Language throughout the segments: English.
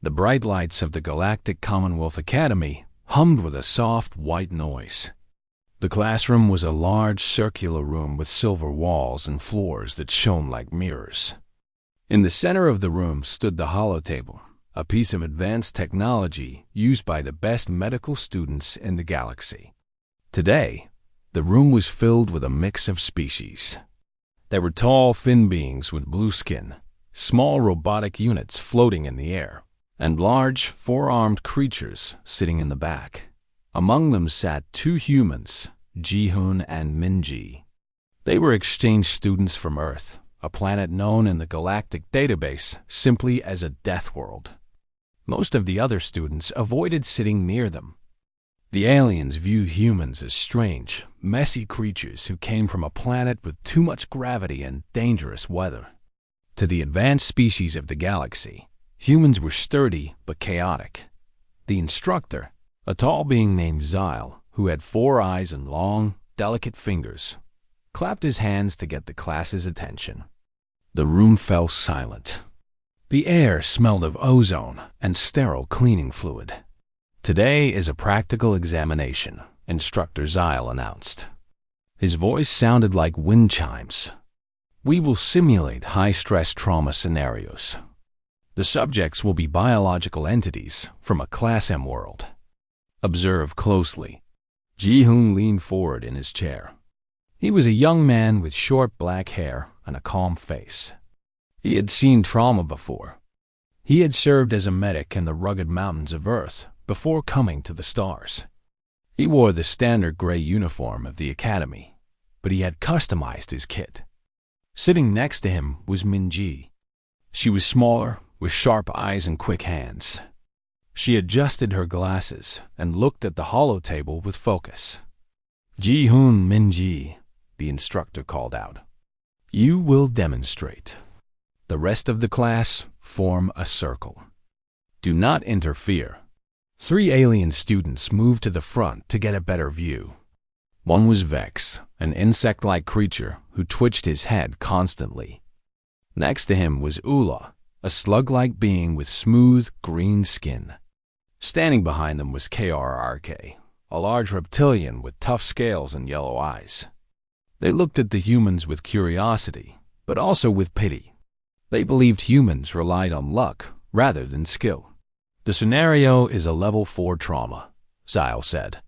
The bright lights of the Galactic Academy hummed with a soft white noise. The classroom was a large circular room with silver walls and floors that shone like mirrors. In the center of the room stood the holotable, a piece of advanced technology used by the best medical students in the galaxy. Today, the room was filled with a mix of species. There were tall, thin beings with blue skin, small robotic units floating in the air, and large, four-armed creatures sitting in the back. Among them sat two humans, Ji-hoon and Min-ji. They were exchange students from Earth, a planet known in the Galactic database simply as a Deathworld. Most of the other students avoided sitting near them. The aliens viewed humans as strange, messy creatures who came from a planet with too much gravity and dangerous weather. To the advanced species of the galaxy, humans were sturdy but chaotic. The instructor, a tall being named Zyle, who had 4 eyes and long, delicate fingers, clapped his hands to get the class's attention. The room fell silent. The air smelled of ozone and sterile cleaning fluid. "Today is a practical examination," Instructor Zyle announced. His voice sounded like wind chimes. "We will simulate high-stress trauma scenarios. The subjects will be biological entities from a Class M world. Observe closely." Ji-hoon leaned forward in his chair. He was a young man with short black hair and a calm face. He had seen trauma before. He had served as a medic in the rugged mountains of Earth before coming to the stars. He wore the standard gray uniform of the Academy, but he had customized his kit. Sitting next to him was Min-ji. She was smaller, with sharp eyes and quick hands. She adjusted her glasses and looked at the holotable with focus. "Ji-hoon, Min-ji," the instructor called out. "You will demonstrate. The rest of the class form a circle. Do not interfere." 3 alien students moved to the front to get a better view. One was Vex, an insect-like creature who twitched his head constantly. Next to him was Ula, a slug-like being with smooth, green skin. Standing behind them was KRRK, a large reptilian with tough scales and yellow eyes. They looked at the humans with curiosity, but also with pity. They believed humans relied on luck rather than skill. "The scenario is a level 4 trauma," Zyle said.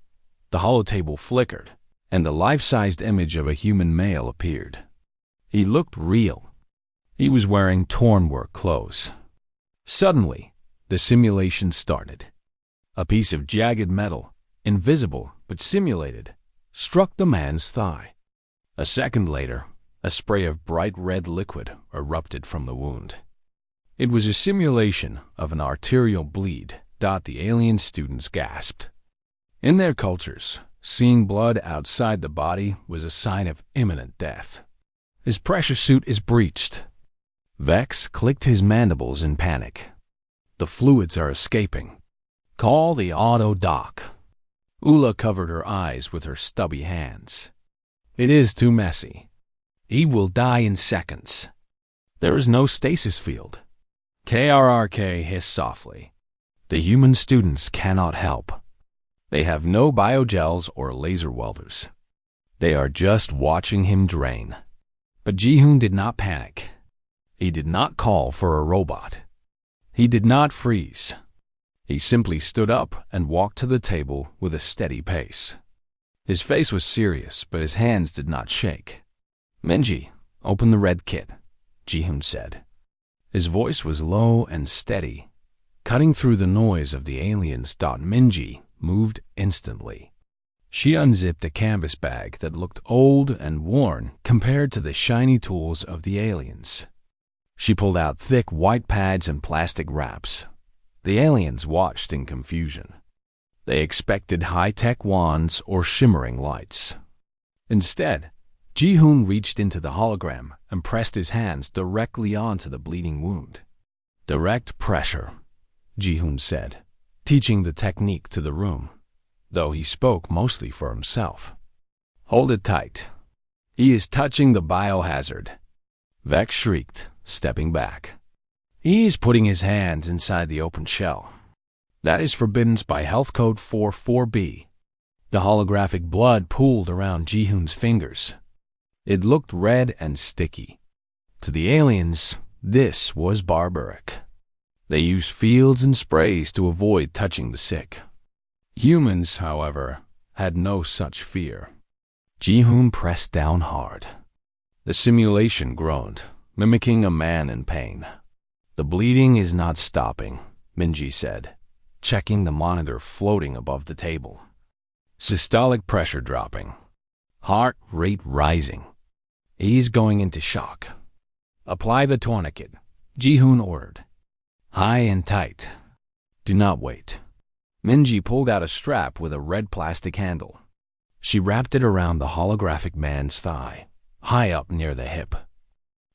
The holotable flickered, and the life-sized image of a human male appeared. He looked real. He was wearing torn work clothes. Suddenly, the simulation started. A piece of jagged metal, invisible but simulated, struck the man's thigh. A second later, a spray of bright red liquid erupted from the wound. It was a simulation of an arterial bleed. The alien students gasped. In their cultures, seeing blood outside the body was a sign of imminent death. "His pressure suit is breached." Vex clicked his mandibles in panic. "The fluids are escaping. Call the auto doc." Ula covered her eyes with her stubby hands. "It is too messy. He will die in seconds. There is no stasis field." KRRK hissed softly. "The human students cannot help. They have no biogels or laser welders. They are just watching him drain." But Ji-hoon did not panic. He did not call for a robot. He did not freeze. He simply stood up and walked to the table with a steady pace. His face was serious, but his hands did not shake. "Min-ji, open the red kit," Ji-hoon said. His voice was low and steady, cutting through the noise of the aliens. Min-ji moved instantly. She unzipped a canvas bag that looked old and worn compared to the shiny tools of the aliens. She pulled out thick white pads and plastic wraps. The aliens watched in confusion. They expected high-tech wands or shimmering lights. Instead, Ji-hoon reached into the hologram and pressed his hands directly onto the bleeding wound. "Direct pressure," Ji-hoon said, teaching the technique to the room, though he spoke mostly for himself. "Hold it tight. He is touching the biohazard." Vex shrieked, stepping back. He is putting his hands inside the open shell. That is forbidden by Health Code 44B. The holographic blood pooled around Ji-hoon's fingers. It looked red and sticky. To the aliens, this was barbaric. They used fields and sprays to avoid touching the sick. Humans, however, had no such fear. Ji-hoon pressed down hard. The simulation groaned, mimicking a man in pain. "The bleeding is not stopping," Minji said, checking the monitor floating above the table. Systolic pressure dropping. Heart rate rising. He's going into shock. "Apply the tourniquet," Ji-hoon ordered. "High and tight. Do not wait." Minji pulled out a strap with a red plastic handle. She wrapped it around the holographic man's thigh, high up near the hip.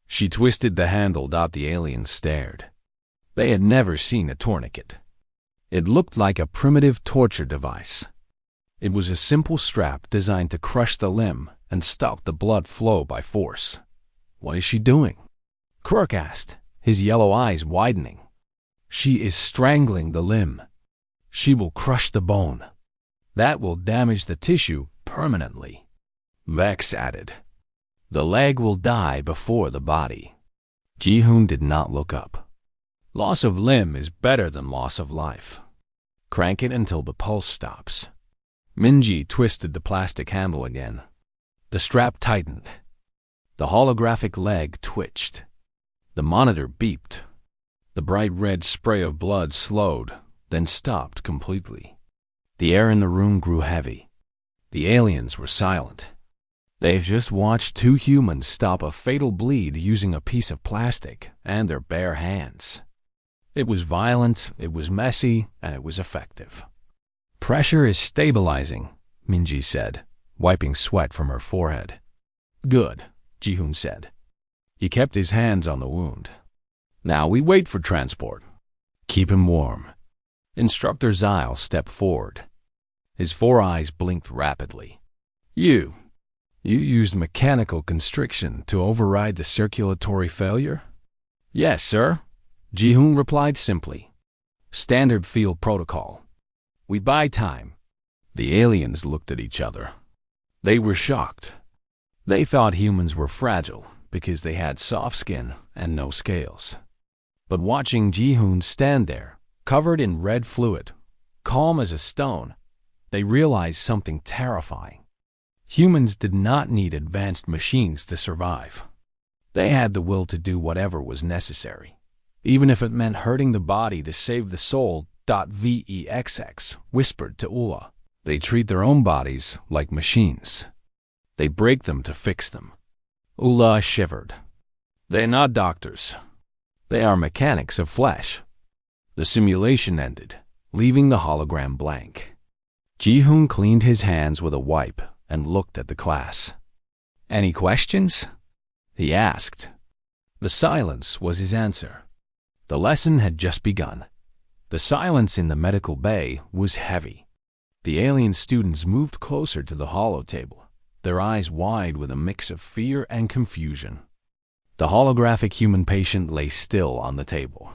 She twisted the handle. The aliens stared. They had never seen a tourniquet. It looked like a primitive torture device. It was a simple strap designed to crush the limb and stop the blood flow by force. "What is she doing?" Quirk asked, his yellow eyes widening. "She is strangling the limb. She will crush the bone. That will damage the tissue permanently," Vex added. "The leg will die before the body." Ji-hoon did not look up. Loss of limb is better than loss of life. Crank it until the pulse stops. Minji twisted the plastic handle again. The strap tightened. The holographic leg twitched. The monitor beeped. The bright red spray of blood slowed, then stopped completely. The air in the room grew heavy. The aliens were silent. They've just watched two humans stop a fatal bleed using a piece of plastic and their bare hands. It was violent, it was messy, and it was effective. "Pressure is stabilizing," Minji said, wiping sweat from her forehead. "Good," Ji-hoon said. He kept his hands on the wound. "Now we wait for transport. Keep him warm." Instructor Zyle stepped forward. His four eyes blinked rapidly. You used mechanical constriction to override the circulatory failure?" "Yes, sir," Ji-hoon replied simply. "Standard field protocol. We buy time." The aliens looked at each other. They were shocked. They thought humans were fragile because they had soft skin and no scales. But watching Ji-hoon stand there, covered in red fluid, calm as a stone, they realized something terrifying. Humans did not need advanced machines to survive. They had the will to do whatever was necessary, even if it meant hurting the body to save the soul. Vexx whispered to Ula. They treat their own bodies like machines. They break them to fix them. Ula shivered. "They're not doctors. They are mechanics of flesh." The simulation ended, leaving the hologram blank. Ji-hoon cleaned his hands with a wipe and looked at the class. "Any questions?" he asked. The silence was his answer. The lesson had just begun. The silence in the medical bay was heavy. The alien students moved closer to the holo table, their eyes wide with a mix of fear and confusion. The holographic human patient lay still on the table.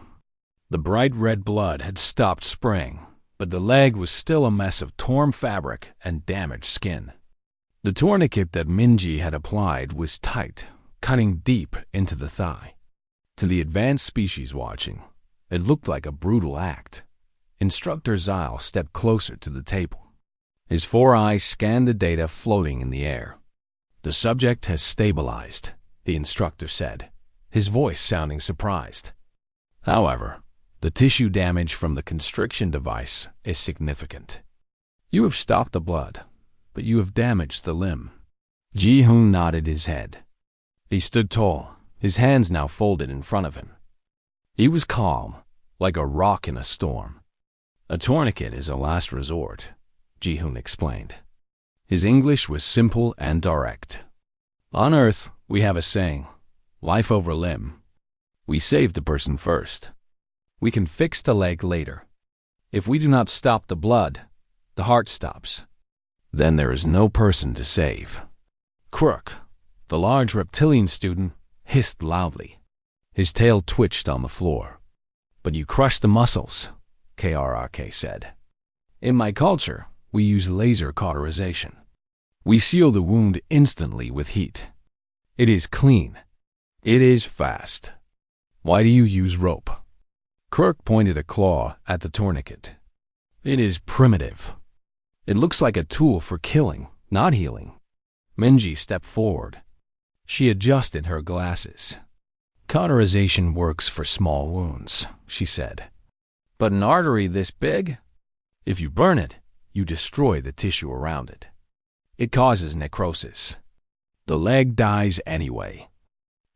The bright red blood had stopped spraying, but the leg was still a mess of torn fabric and damaged skin. The tourniquet that Minji had applied was tight, cutting deep into the thigh. To the advanced species watching, it looked like a brutal act. Instructor Zyle stepped closer to the table. His four eyes scanned the data floating in the air. "The subject has stabilized," the instructor said, his voice sounding surprised. "However, the tissue damage from the constriction device is significant. You have stopped the blood, but you have damaged the limb." Ji-hoon nodded his head. He stood tall, his hands now folded in front of him. He was calm, like a rock in a storm. "A tourniquet is a last resort," Ji-hoon explained. His English was simple and direct. "On Earth, we have a saying, life over limb. We save the person first. We can fix the leg later. If we do not stop the blood, the heart stops. Then there is no person to save." Quirk, the large reptilian student, hissed loudly. His tail twitched on the floor. But you crush the muscles, KRRK said. In my culture, we use laser cauterization. We seal the wound instantly with heat. It is clean. It is fast. Why do you use rope? Kirk pointed a claw at the tourniquet. It is primitive. It looks like a tool for killing, not healing. Minji stepped forward. She adjusted her glasses. Cauterization works for small wounds, she said. But an artery this big? If you burn it, you destroy the tissue around it. It causes necrosis. The leg dies anyway.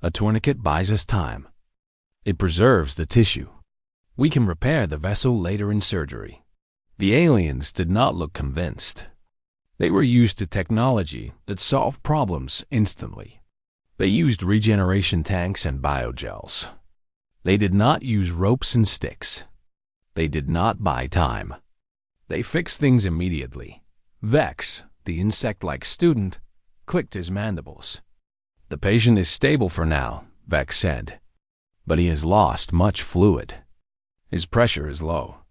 A tourniquet buys us time. It preserves the tissue. We can repair the vessel later in surgery. The aliens did not look convinced. They were used to technology that solved problems instantly. They used regeneration tanks and biogels. They did not use ropes and sticks. They did not buy time. They fixed things immediately. Vex, the insect-like student, clicked his mandibles. The patient is stable for now, Vex said, but he has lost much fluid. His pressure is low.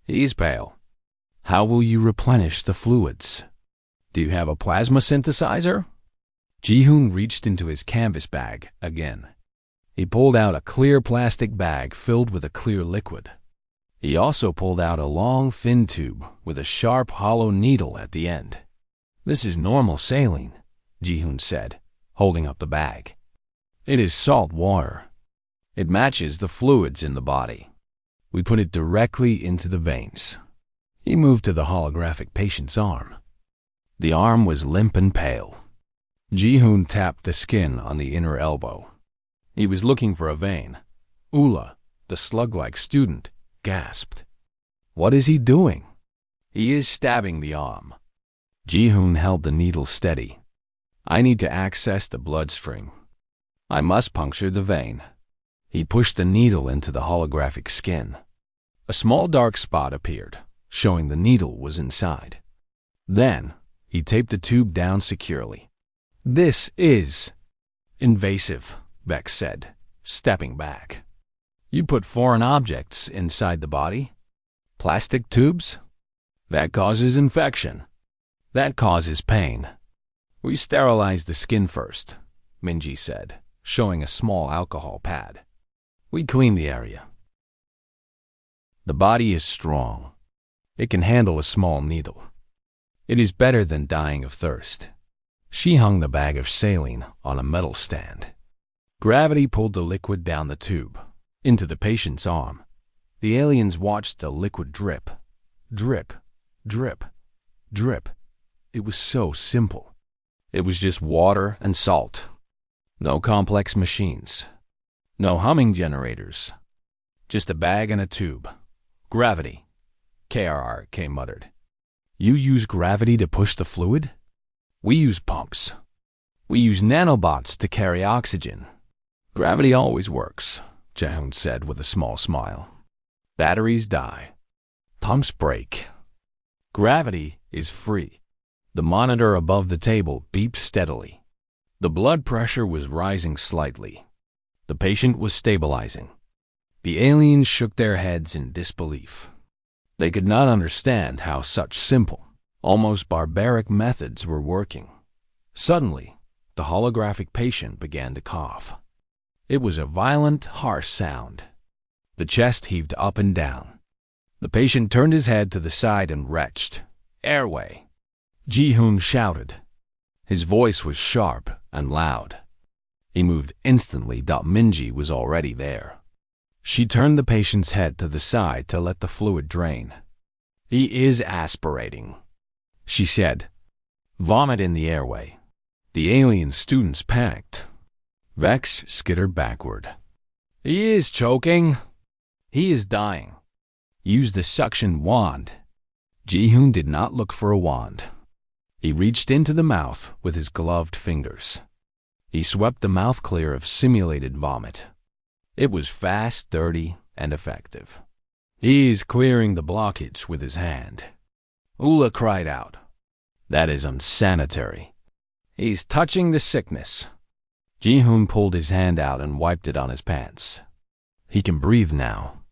He is pale. How will you replenish the fluids? Do you have a plasma synthesizer? Ji-hoon reached into his canvas bag again. He pulled out a clear plastic bag filled with a clear liquid. He also pulled out a long, thin tube with a sharp, hollow needle at the end. This is normal saline, Ji-hoon said, holding up the bag. It is salt water. It matches the fluids in the body. We put it directly into the veins. He moved to the holographic patient's arm. The arm was limp and pale. Ji-hoon tapped the skin on the inner elbow. He was looking for a vein. Ula, the slug-like student, gasped. What is he doing? He is stabbing the arm. Ji-hoon held the needle steady. I need to access the bloodstream. I must puncture the vein. He pushed the needle into the holographic skin. A small dark spot appeared, showing the needle was inside. Then, he taped the tube down securely. This is invasive, Vex said, stepping back. You put foreign objects inside the body? Plastic tubes? That causes infection. That causes pain. We sterilize the skin first, Minji said, showing a small alcohol pad. We clean the area. The body is strong. It can handle a small needle. It is better than dying of thirst. She hung the bag of saline on a metal stand. Gravity pulled the liquid down the tube, into the patient's arm. The aliens watched the liquid drip. Drip, drip, drip. It was so simple. It was just water and salt. No complex machines. No humming generators. Just a bag and a tube. Gravity, KRRK muttered. You use gravity to push the fluid? We use pumps. We use nanobots to carry oxygen. Gravity always works, Ji-hoon said with a small smile. Batteries die. Pumps break. Gravity is free. The monitor above the table beeped steadily. The blood pressure was rising slightly. The patient was stabilizing. The aliens shook their heads in disbelief. They could not understand how such simple, almost barbaric methods were working. Suddenly, the holographic patient began to cough. It was a violent, harsh sound. The chest heaved up and down. The patient turned his head to the side and retched. Airway. Ji-hoon shouted. His voice was sharp and loud. He moved instantly. Minji was already there. She turned the patient's head to the side to let the fluid drain. He is aspirating, she said. Vomit in the airway. The alien students panicked. Vex skittered backward. He is choking. He is dying. Use the suction wand. Ji-hoon did not look for a wand. He reached into the mouth with his gloved fingers. He swept the mouth clear of simulated vomit. It was fast, dirty, and effective. He is clearing the blockage with his hand. Ula cried out. That is unsanitary. He's touching the sickness. Ji-hoon pulled his hand out and wiped it on his pants. He can breathe now.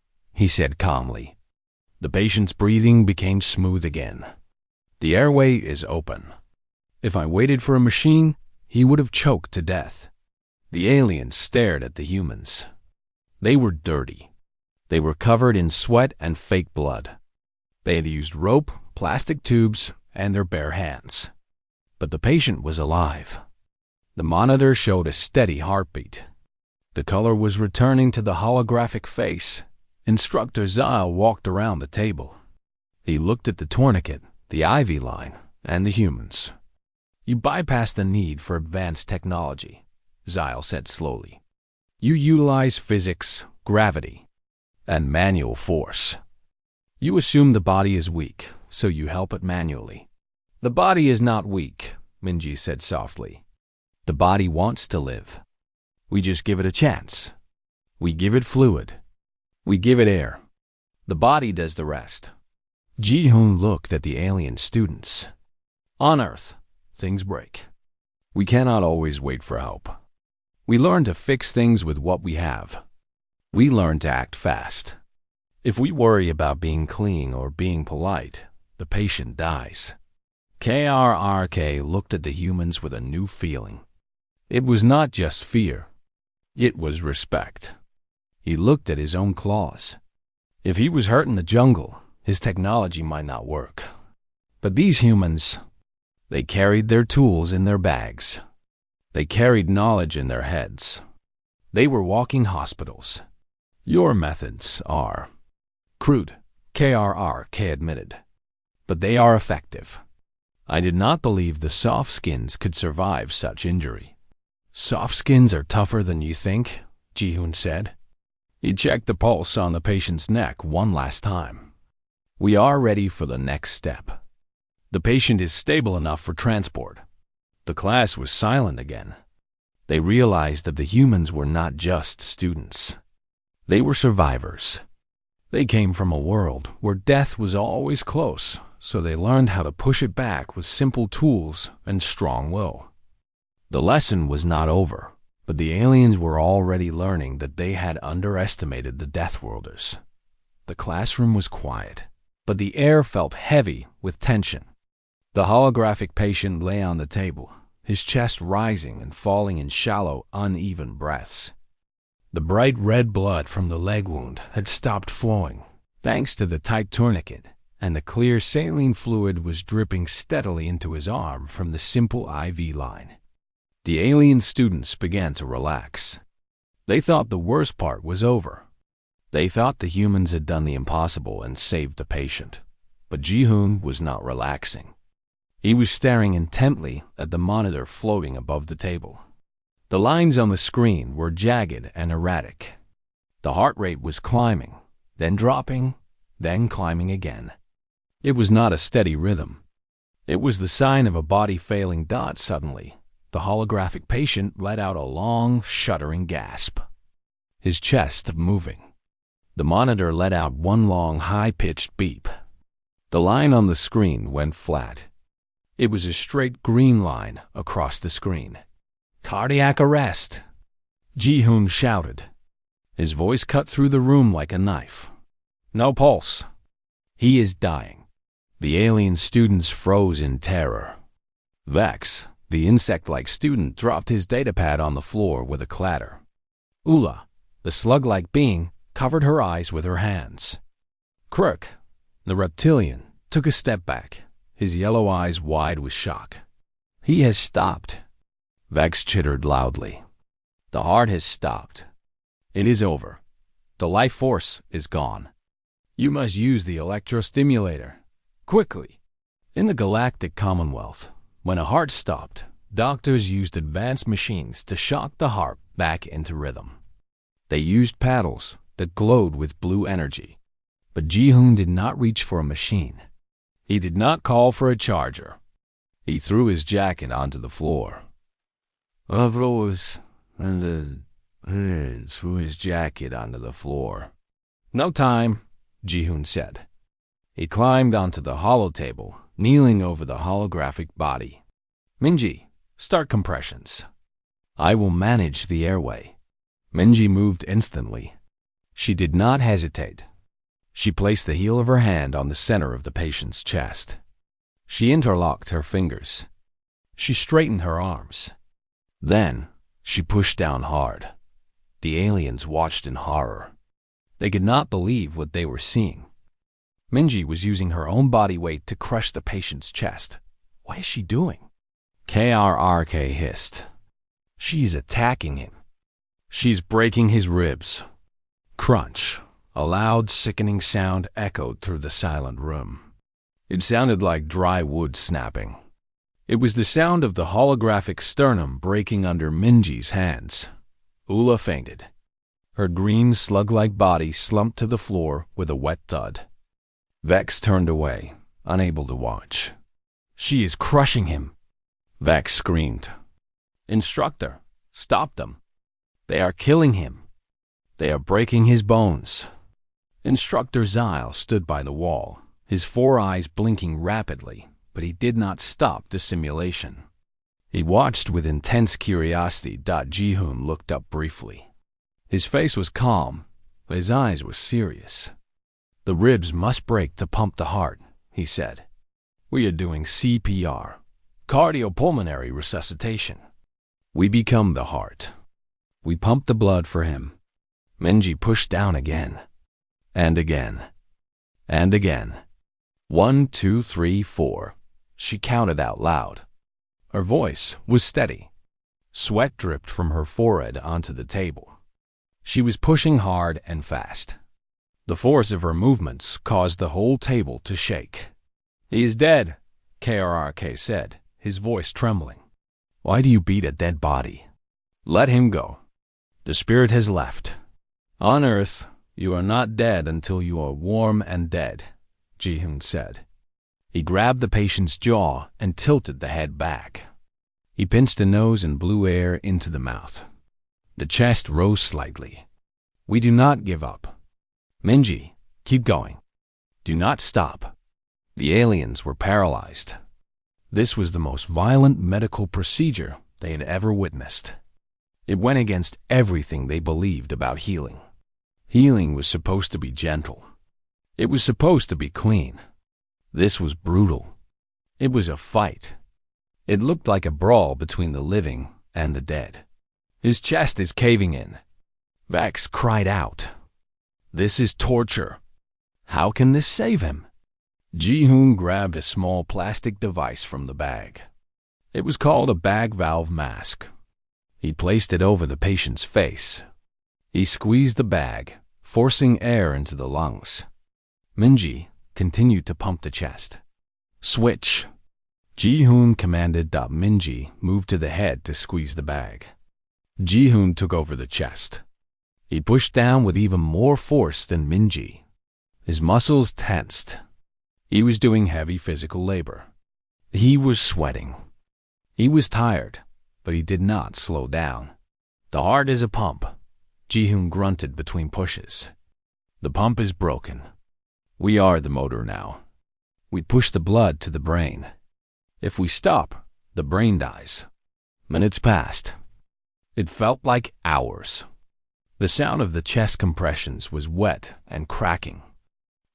he said calmly. The patient's breathing became smooth again. The airway is open. If I waited for a machine, he would have choked to death. The aliens stared at the humans. They were dirty. They were covered in sweat and fake blood. They had used rope, plastic tubes, and their bare hands. But the patient was alive. The monitor showed a steady heartbeat. The color was returning to the holographic face. Instructor Zyle walked around the table. He looked at the tourniquet, the IV line, and the humans. You bypass the need for advanced technology, Zyle said slowly. You utilize physics, gravity, and manual force. You assume the body is weak, so you help it manually. The body is not weak, Minji said softly. The body wants to live. We just give it a chance. We give it fluid. We give it air. The body does the rest. Ji-hoon looked at the alien students. On Earth, things break. We cannot always wait for help. We learn to fix things with what we have. We learn to act fast. If we worry about being clean or being polite, the patient dies. KRRK looked at the humans with a new feeling. It was not just fear. It was respect. He looked at his own claws. If he was hurt in the jungle, his technology might not work. But these humans, they carried their tools in their bags. They carried knowledge in their heads. They were walking hospitals. Your methods are crude, KRRK admitted, but they are effective. I did not believe the soft skins could survive such injury. Soft skins are tougher than you think, Ji-hoon said. He checked the pulse on the patient's neck one last time. We are ready for the next step. The patient is stable enough for transport. The class was silent again. They realized that the humans were not just students. They were survivors. They came from a world where death was always close, so they learned how to push it back with simple tools and strong will. The lesson was not over, but the aliens were already learning that they had underestimated the Deathworlders. The classroom was quiet, but the air felt heavy with tension. The holographic patient lay on the table, his chest rising and falling in shallow, uneven breaths. The bright red blood from the leg wound had stopped flowing, thanks to the tight tourniquet, and the clear saline fluid was dripping steadily into his arm from the simple IV line. The alien students began to relax. They thought the worst part was over. They thought the humans had done the impossible and saved the patient. But Ji-hoon was not relaxing. He was staring intently at the monitor floating above the table. The lines on the screen were jagged and erratic. The heart rate was climbing, then dropping, then climbing again. It was not a steady rhythm. It was the sign of a body failing. Suddenly, the holographic patient let out a long, shuddering gasp. His chest moving. The monitor let out one long, high-pitched beep. The line on the screen went flat. It was a straight green line across the screen. Cardiac arrest! Ji-hoon shouted. His voice cut through the room like a knife. No pulse. He is dying. The alien students froze in terror. Vex, the insect-like student, dropped his datapad on the floor with a clatter. Ula, the slug-like being, covered her eyes with her hands. Kruk, the reptilian, took a step back, his yellow eyes wide with shock. He has stopped. Vex chittered loudly. The heart has stopped. It is over. The life force is gone. You must use the electrostimulator. Quickly. In the Galactic Commonwealth, when a heart stopped, doctors used advanced machines to shock the heart back into rhythm. They used paddles that glowed with blue energy. But Ji-hoon did not reach for a machine. He did not call for a charger. He threw his jacket onto the floor. Threw his jacket onto the floor. No time, Ji-hoon said. He climbed onto the hollow table, kneeling over the holographic body. Minji, start compressions. I will manage the airway. Minji moved instantly. She did not hesitate. She placed the heel of her hand on the center of the patient's chest. She interlocked her fingers. She straightened her arms. Then, she pushed down hard. The aliens watched in horror. They could not believe what they were seeing. Minji was using her own body weight to crush the patient's chest. What is she doing? KRRK hissed. She's attacking him. She's breaking his ribs. Crunch. A loud, sickening sound echoed through the silent room. It sounded like dry wood snapping. It was the sound of the holographic sternum breaking under Minji's hands. Ula fainted. Her green, slug-like body slumped to the floor with a wet thud. Vex turned away, unable to watch. She is crushing him. Vex screamed. Instructor, stop them. They are killing him. They are breaking his bones. Instructor Zyle stood by the wall, his 4 eyes blinking rapidly, but he did not stop the simulation. He watched with intense curiosity. Ji-hoon looked up briefly. His face was calm, but his eyes were serious. The ribs must break to pump the heart, he said. We are doing CPR, cardiopulmonary resuscitation. We become the heart. We pump the blood for him. Minji pushed down again. And again. And again. 1, 2, 3, 4. She counted out loud. Her voice was steady. Sweat dripped from her forehead onto the table. She was pushing hard and fast. The force of her movements caused the whole table to shake. He is dead, KRRK said, his voice trembling. Why do you beat a dead body? Let him go. The spirit has left. On Earth, you are not dead until you are warm and dead, Ji-hoon said. He grabbed the patient's jaw and tilted the head back. He pinched the nose and blew air into the mouth. The chest rose slightly. We do not give up. Minji, keep going. Do not stop. The aliens were paralyzed. This was the most violent medical procedure they had ever witnessed. It went against everything they believed about healing. Healing was supposed to be gentle. It was supposed to be clean. This was brutal. It was a fight. It looked like a brawl between the living and the dead. His chest is caving in. Vex cried out. This is torture. How can this save him? Ji-hoon grabbed a small plastic device from the bag. It was called a bag valve mask. He placed it over the patient's face. He squeezed the bag, forcing air into the lungs. Minji continued to pump the chest. Switch. Ji-hoon commanded. Minji moved to the head to squeeze the bag. Ji-hoon took over the chest. He pushed down with even more force than Minji. His muscles tensed. He was doing heavy physical labor. He was sweating. He was tired, but he did not slow down. The heart is a pump, Ji-hoon grunted between pushes. The pump is broken. We are the motor now. We push the blood to the brain. If we stop, the brain dies. Minutes passed. It felt like hours. The sound of the chest compressions was wet and cracking.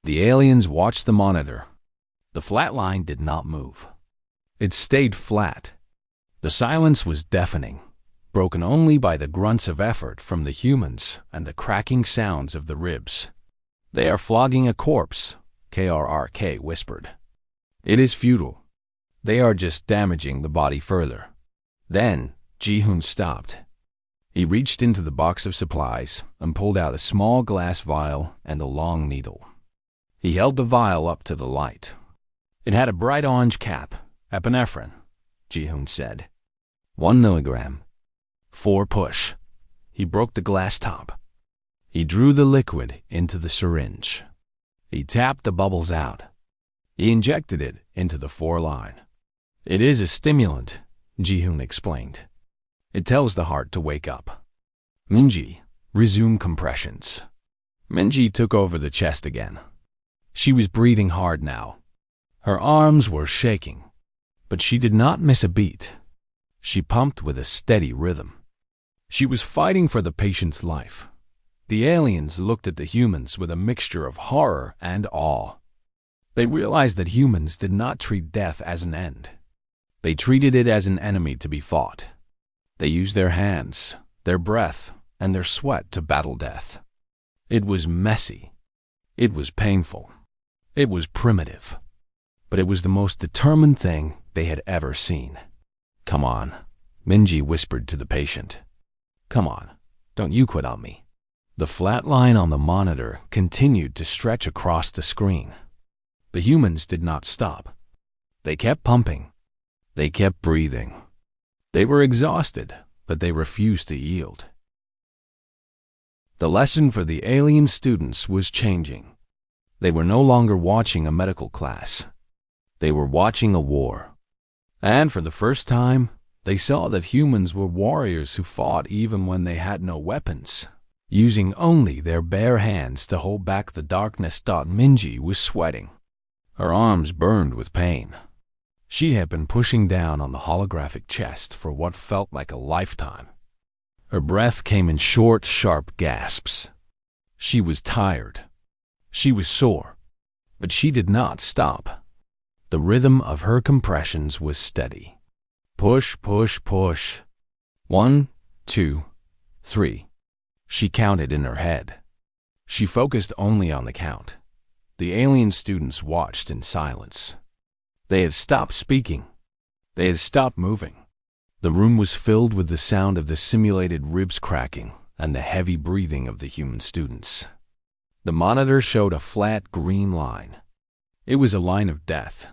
The aliens watched the monitor. The flat line did not move. It stayed flat. The silence was deafening, broken only by the grunts of effort from the humans and the cracking sounds of the ribs. They are flogging a corpse, KRRK whispered. It is futile. They are just damaging the body further. Then, Ji-hoon stopped. He reached into the box of supplies and pulled out a small glass vial and a long needle. He held the vial up to the light. It had a bright orange cap, epinephrine, Ji-hoon said. 1 milligram. 4 push. He broke the glass top. He drew the liquid into the syringe. He tapped the bubbles out. He injected it into the 4 line. It is a stimulant, Ji-hoon explained. It tells the heart to wake up. Minji, resume compressions. Minji took over the chest again. She was breathing hard now. Her arms were shaking, but she did not miss a beat. She pumped with a steady rhythm. She was fighting for the patient's life. The aliens looked at the humans with a mixture of horror and awe. They realized that humans did not treat death as an end. They treated it as an enemy to be fought. They used their hands, their breath, and their sweat to battle death. It was messy. It was painful. It was primitive. But it was the most determined thing they had ever seen. "Come on," Minji whispered to the patient. "Come on, don't you quit on me." The flat line on the monitor continued to stretch across the screen. The humans did not stop. They kept pumping. They kept breathing. They were exhausted, but they refused to yield. The lesson for the alien students was changing. They were no longer watching a medical class. They were watching a war. And for the first time, they saw that humans were warriors who fought even when they had no weapons, using only their bare hands to hold back the darkness. Minji was sweating. Her arms burned with pain. She had been pushing down on the holographic chest for what felt like a lifetime. Her breath came in short, sharp gasps. She was tired. She was sore. But she did not stop. The rhythm of her compressions was steady. Push, push, push. 1, 2, 3. She counted in her head. She focused only on the count. The alien students watched in silence. They had stopped speaking. They had stopped moving. The room was filled with the sound of the simulated ribs cracking and the heavy breathing of the human students. The monitor showed a flat green line. It was a line of death.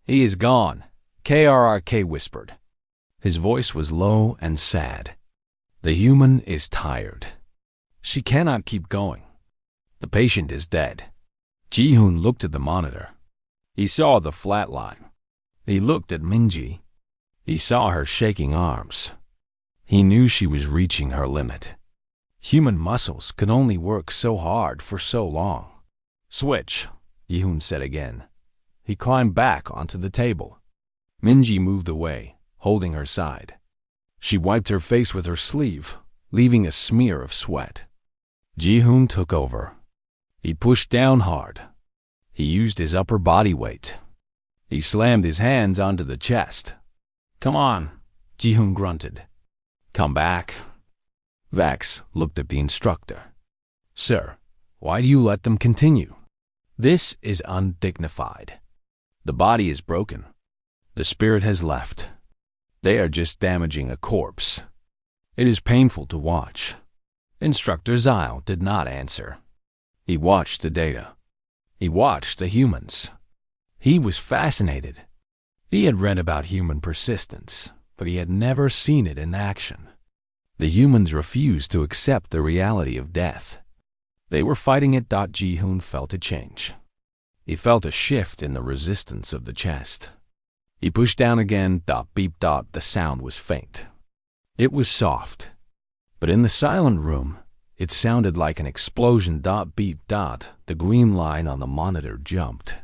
"He is gone," KRRK whispered. His voice was low and sad. "The human is tired. She cannot keep going. The patient is dead." Ji-hoon looked at the monitor. He saw the flat line. He looked at Minji. He saw her shaking arms. He knew she was reaching her limit. Human muscles could only work so hard for so long. "Switch," Ji-hoon said again. He climbed back onto the table. Minji moved away, holding her side. She wiped her face with her sleeve, leaving a smear of sweat. Ji-hoon took over. He pushed down hard. He used his upper body weight. He slammed his hands onto the chest. "Come on," Ji-hoon grunted. "Come back." Vax looked at the instructor. "Sir, why do you let them continue? This is undignified. The body is broken. The spirit has left. They are just damaging a corpse. It is painful to watch." Instructor Zile did not answer. He watched the data. He watched the humans. He was fascinated. He had read about human persistence, but he had never seen it in action. The humans refused to accept the reality of death. They were fighting it. Ji-hoon felt a change. He felt a shift in the resistance of the chest. He pushed down again. Beep. The sound was faint. It was soft. But in the silent room, it sounded like an explosion. Beep. The green line on the monitor jumped.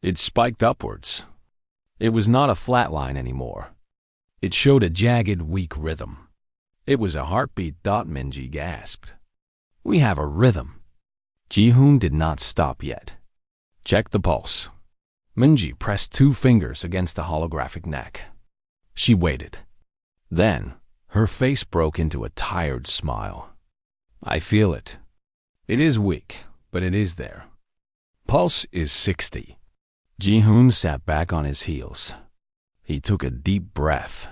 It spiked upwards. It was not a flat line anymore. It showed a jagged, weak rhythm. It was a heartbeat. Minji gasped. "We have a rhythm." Ji-hoon did not stop yet. "Check the pulse." Minji pressed 2 fingers against the holographic neck. She waited. Then, her face broke into a tired smile. "I feel it. It is weak, but it is there. Pulse is 60. Ji-hoon sat back on his heels. He took a deep breath.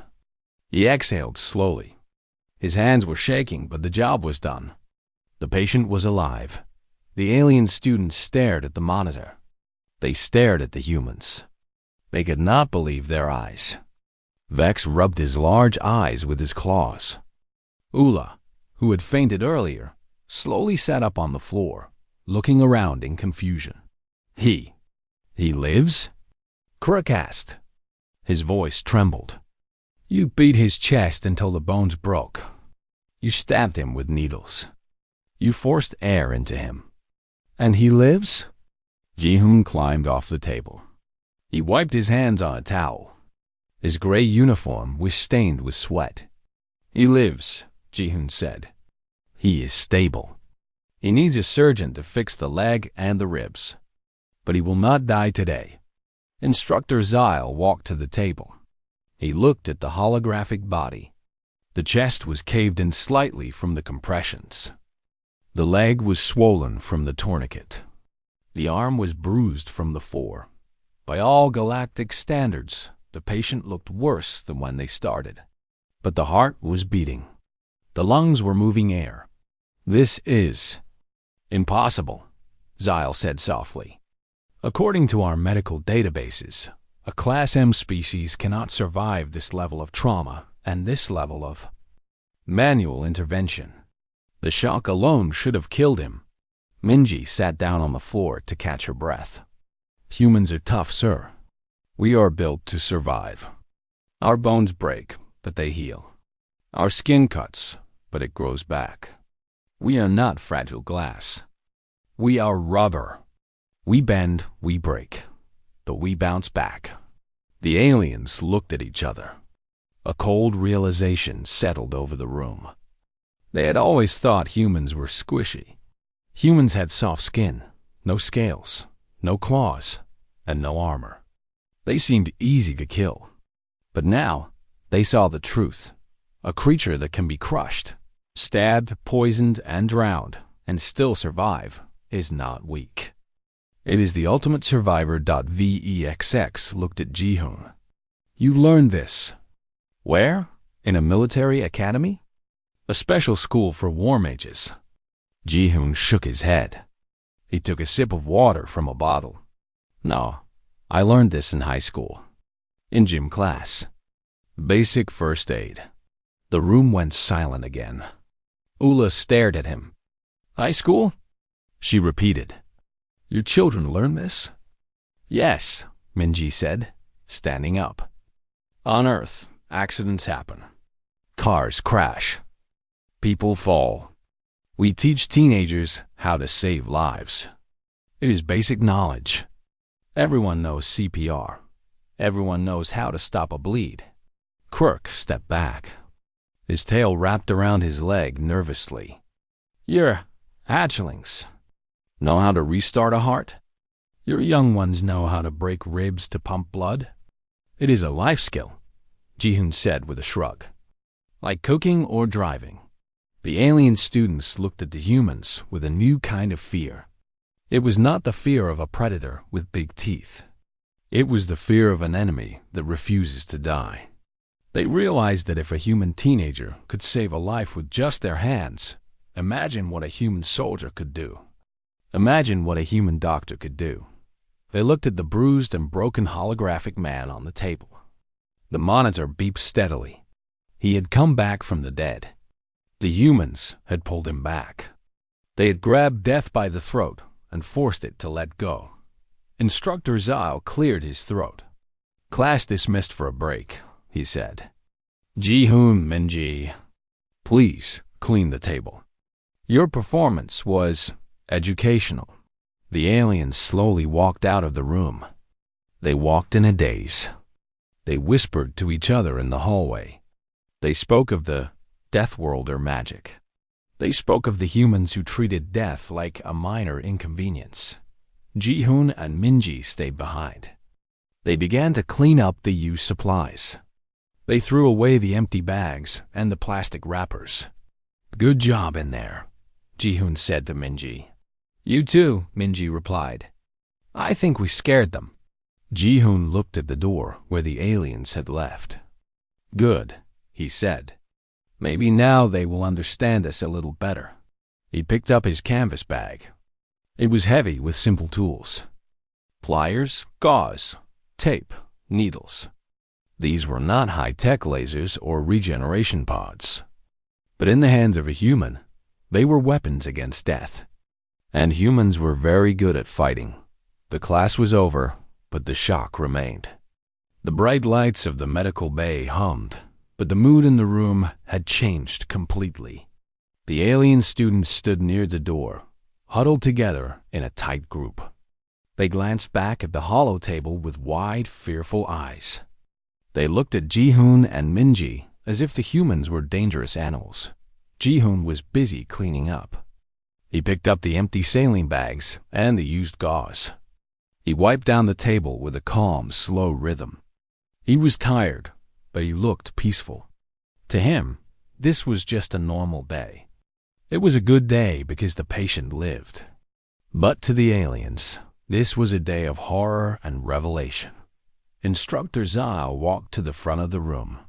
He exhaled slowly. His hands were shaking, but the job was done. The patient was alive. The alien students stared at the monitor. They stared at the humans. They could not believe their eyes. Vex rubbed his large eyes with his claws. Ula, who had fainted earlier, slowly sat up on the floor, looking around in confusion. He lives? Kruk asked. His voice trembled. "You beat his chest until the bones broke. You stabbed him with needles. You forced air into him. And he lives?" Ji-hoon climbed off the table. He wiped his hands on a towel. His gray uniform was stained with sweat. "He lives," Ji-hoon said. "He is stable." He needs a surgeon to fix the leg and the ribs. But he will not die today. Instructor Zyle walked to the table. He looked at the holographic body. The chest was caved in slightly from the compressions. The leg was swollen from the tourniquet. The arm was bruised from the fall. By all galactic standards, the patient looked worse than when they started. But the heart was beating. The lungs were moving air. "This is impossible," Zyle said softly. "According to our medical databases, a Class M species cannot survive this level of trauma and this level of manual intervention. The shock alone should have killed him." Minji sat down on the floor to catch her breath. "Humans are tough, sir. We are built to survive. Our bones break, but they heal. Our skin cuts, but it grows back. We are not fragile glass. We are rubber. We bend, we break, but we bounce back." The aliens looked at each other. A cold realization settled over the room. They had always thought humans were squishy. Humans had soft skin, no scales, no claws, and no armor. They seemed easy to kill. But now, they saw the truth. A creature that can be crushed, stabbed, poisoned, and drowned, and still survive, is not weak. It is the ultimate survivor. Vexx looked at Ji-hoon. "You learned this." "Where? In a military academy?" "A special school for war mages." Ji-hoon shook his head. He took a sip of water from a bottle. "No, I learned this in high school. In gym class. Basic first aid." The room went silent again. Ula stared at him. "High school?" She repeated. "Your children learn this?" "Yes," Minji said, standing up. "On Earth, accidents happen. Cars crash. People fall. We teach teenagers how to save lives. It is basic knowledge. Everyone knows CPR. Everyone knows how to stop a bleed." Quirk stepped back. His tail wrapped around his leg nervously. "Your hatchlings know how to restart a heart? Your young ones know how to break ribs to pump blood? It is a life skill," Ji-hoon said with a shrug. "Like cooking or driving." The alien students looked at the humans with a new kind of fear. It was not the fear of a predator with big teeth. It was the fear of an enemy that refuses to die. They realized that if a human teenager could save a life with just their hands, imagine what a human soldier could do. Imagine what a human doctor could do. They looked at the bruised and broken holographic man on the table. The monitor beeped steadily. He had come back from the dead. The humans had pulled him back. They had grabbed death by the throat and forced it to let go. Instructor Zyle cleared his throat. "Class dismissed for a break," he said. "Ji-hoon, Minji, please clean the table. Your performance was educational." The aliens slowly walked out of the room. They walked in a daze. They whispered to each other in the hallway. They spoke of the Deathworlder magic. They spoke of the humans who treated death like a minor inconvenience. Ji-hoon and Minji stayed behind. They began to clean up the used supplies. They threw away the empty bags and the plastic wrappers. "Good job in there," Ji-hoon said to Minji. "You too," Minji replied. "I think we scared them." Ji-hoon looked at the door where the aliens had left. "Good," he said. "Maybe now they will understand us a little better." He picked up his canvas bag. It was heavy with simple tools. Pliers, gauze, tape, needles. These were not high-tech lasers or regeneration pods. But in the hands of a human, they were weapons against death. And humans were very good at fighting. The class was over, but the shock remained. The bright lights of the medical bay hummed, but the mood in the room had changed completely. The alien students stood near the door, huddled together in a tight group. They glanced back at the hollow table with wide, fearful eyes. They looked at Ji-hoon and Minji as if the humans were dangerous animals. Ji-hoon was busy cleaning up. He picked up the empty sailing bags and the used gauze. He wiped down the table with a calm, slow rhythm. He was tired, but he looked peaceful. To him, this was just a normal day. It was a good day because the patient lived. But to the aliens, this was a day of horror and revelation. Instructor Zyle walked to the front of the room.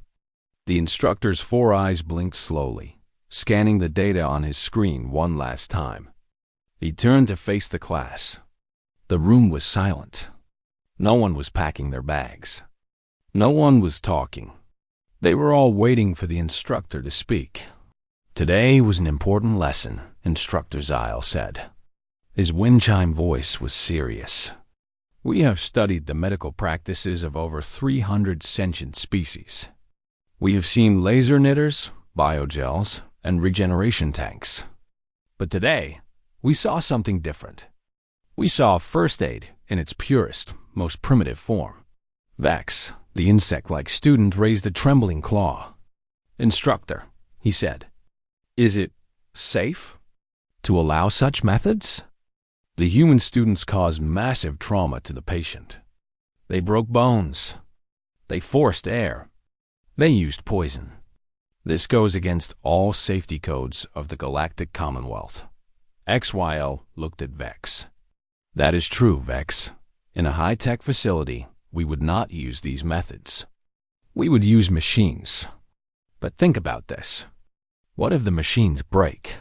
The instructor's 4 eyes blinked slowly, scanning the data on his screen one last time. He turned to face the class. The room was silent. No one was packing their bags. No one was talking. They were all waiting for the instructor to speak. Today was an important lesson, Instructor Zyle said. His wind chime voice was serious. We have studied the medical practices of over 300 sentient species. We have seen laser knitters, biogels, and regeneration tanks. But today, we saw something different. We saw first aid in its purest, most primitive form. Vex, the insect-like student, raised a trembling claw. Instructor, he said, is it safe to allow such methods? The human students caused massive trauma to the patient. They broke bones. They forced air. They used poison. This goes against all safety codes of the Galactic Commonwealth. XYL looked at Vex. That is true, Vex. In a high-tech facility, we would not use these methods. We would use machines. But think about this. What if the machines break?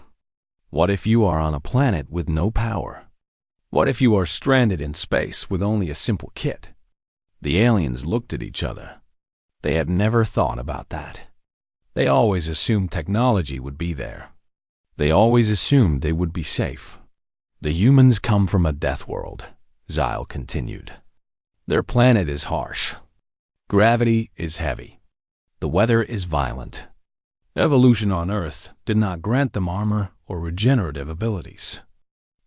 What if you are on a planet with no power? What if you are stranded in space with only a simple kit? The aliens looked at each other. They had never thought about that. They always assumed technology would be there. They always assumed they would be safe. The humans come from a death world, Zyle continued. Their planet is harsh. Gravity is heavy. The weather is violent. Evolution on Earth did not grant them armor or regenerative abilities.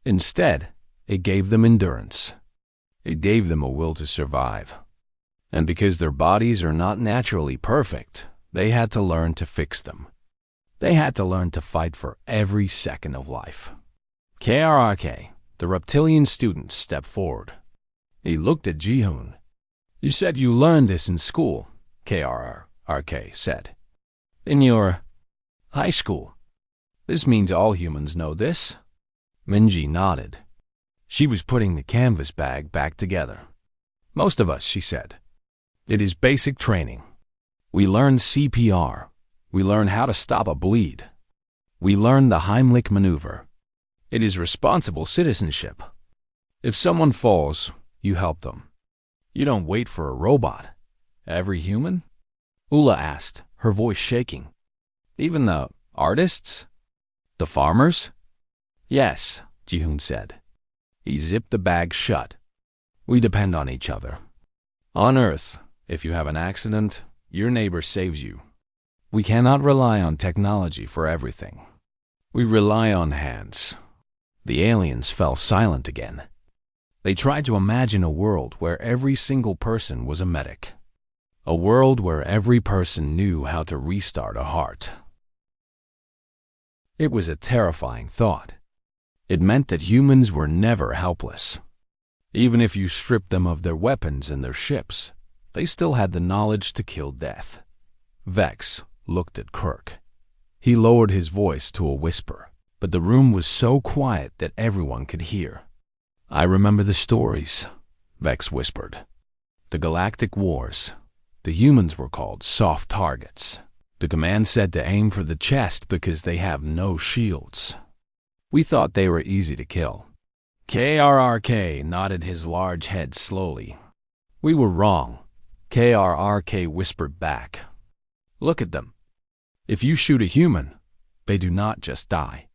Instead, it gave them endurance. It gave them a will to survive. And because their bodies are not naturally perfect, they had to learn to fix them. They had to learn to fight for every second of life. KRRK, the reptilian student, stepped forward. He looked at Jihoon. You said you learned this in school, KRRK said. In your high school. This means all humans know this? Minji nodded. She was putting the canvas bag back together. Most of us, she said. It is basic training. We learn CPR. We learn how to stop a bleed. We learn the Heimlich maneuver. It is responsible citizenship. If someone falls, you help them. You don't wait for a robot. Every human? Ula asked, her voice shaking. Even the artists? The farmers? Yes, Jihoon said. He zipped the bag shut. We depend on each other. On Earth, if you have an accident, your neighbor saves you. We cannot rely on technology for everything. We rely on hands. The aliens fell silent again. They tried to imagine a world where every single person was a medic. A world where every person knew how to restart a heart. It was a terrifying thought. It meant that humans were never helpless. Even if you stripped them of their weapons and their ships, they still had the knowledge to kill death. Vex looked at Kirk. He lowered his voice to a whisper, but the room was so quiet that everyone could hear. I remember the stories, Vex whispered. The Galactic Wars. The humans were called soft targets. The command said to aim for the chest because they have no shields. We thought they were easy to kill. KRRK nodded his large head slowly. We were wrong, KRRK whispered back. Look at them. If you shoot a human, they do not just die.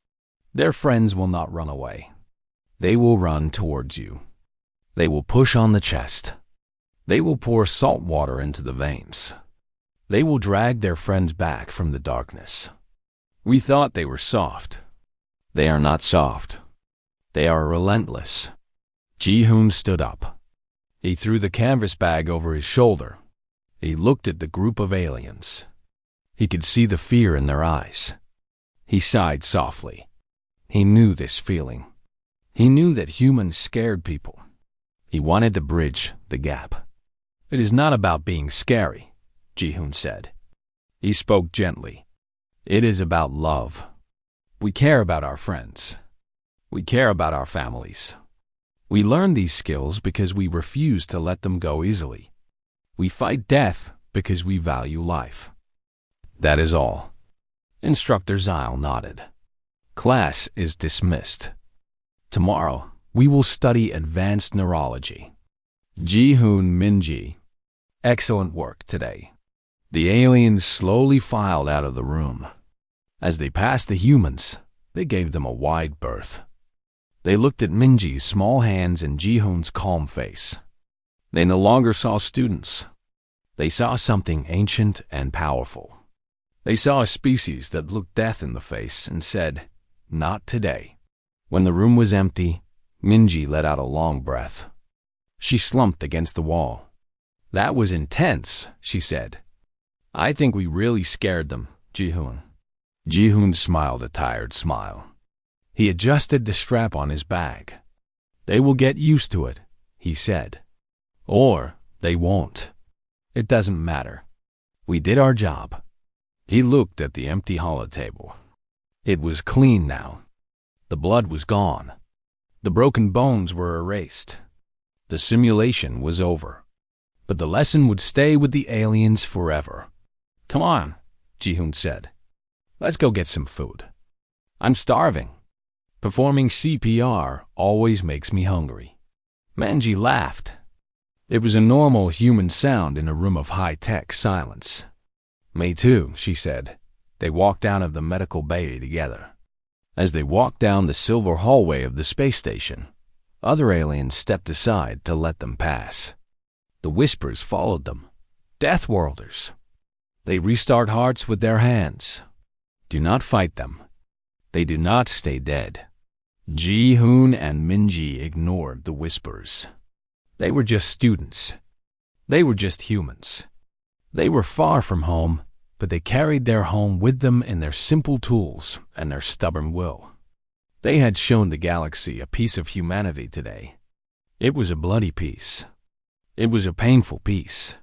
Their friends will not run away. They will run towards you. They will push on the chest. They will pour salt water into the veins. They will drag their friends back from the darkness. We thought they were soft. They are not soft. They are relentless. Jihoon stood up. He threw the canvas bag over his shoulder. He looked at the group of aliens. He could see the fear in their eyes. He sighed softly. He knew this feeling. He knew that humans scared people. He wanted to bridge the gap. It is not about being scary, Ji-hoon said. He spoke gently. It is about love. We care about our friends. We care about our families. We learn these skills because we refuse to let them go easily. We fight death because we value life. That is all. Instructor Zile nodded. Class is dismissed. Tomorrow, we will study advanced neurology. Ji-hoon Minji. Excellent work today. The aliens slowly filed out of the room. As they passed the humans, they gave them a wide berth. They looked at Minji's small hands and Ji-hoon's calm face. They no longer saw students. They saw something ancient and powerful. They saw a species that looked death in the face and said, "Not today." When the room was empty, Minji let out a long breath. She slumped against the wall. "That was intense," she said. "I think we really scared them, Ji-hoon." Ji-hoon smiled a tired smile. He adjusted the strap on his bag. "They will get used to it," he said. "Or they won't. It doesn't matter. We did our job." He looked at the empty holotable. It was clean now. The blood was gone. The broken bones were erased. The simulation was over. But the lesson would stay with the aliens forever. "Come on," Ji-hoon said. "Let's go get some food. I'm starving. Performing CPR always makes me hungry." Manji laughed. It was a normal human sound in a room of high-tech silence. "Me too," she said. They walked out of the medical bay together. As they walked down the silver hallway of the space station, other aliens stepped aside to let them pass. The whispers followed them. Deathworlders. They restart hearts with their hands. Do not fight them. They do not stay dead. Ji-hoon and Minji ignored the whispers. They were just students. They were just humans. They were far from home, but they carried their home with them in their simple tools and their stubborn will. They had shown the galaxy a piece of humanity today. It was a bloody piece. It was a painful piece.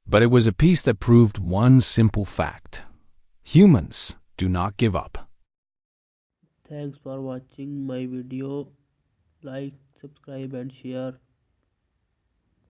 But it was a piece that proved one simple fact. Humans do not give up. Thanks for watching my video. Like, subscribe and share.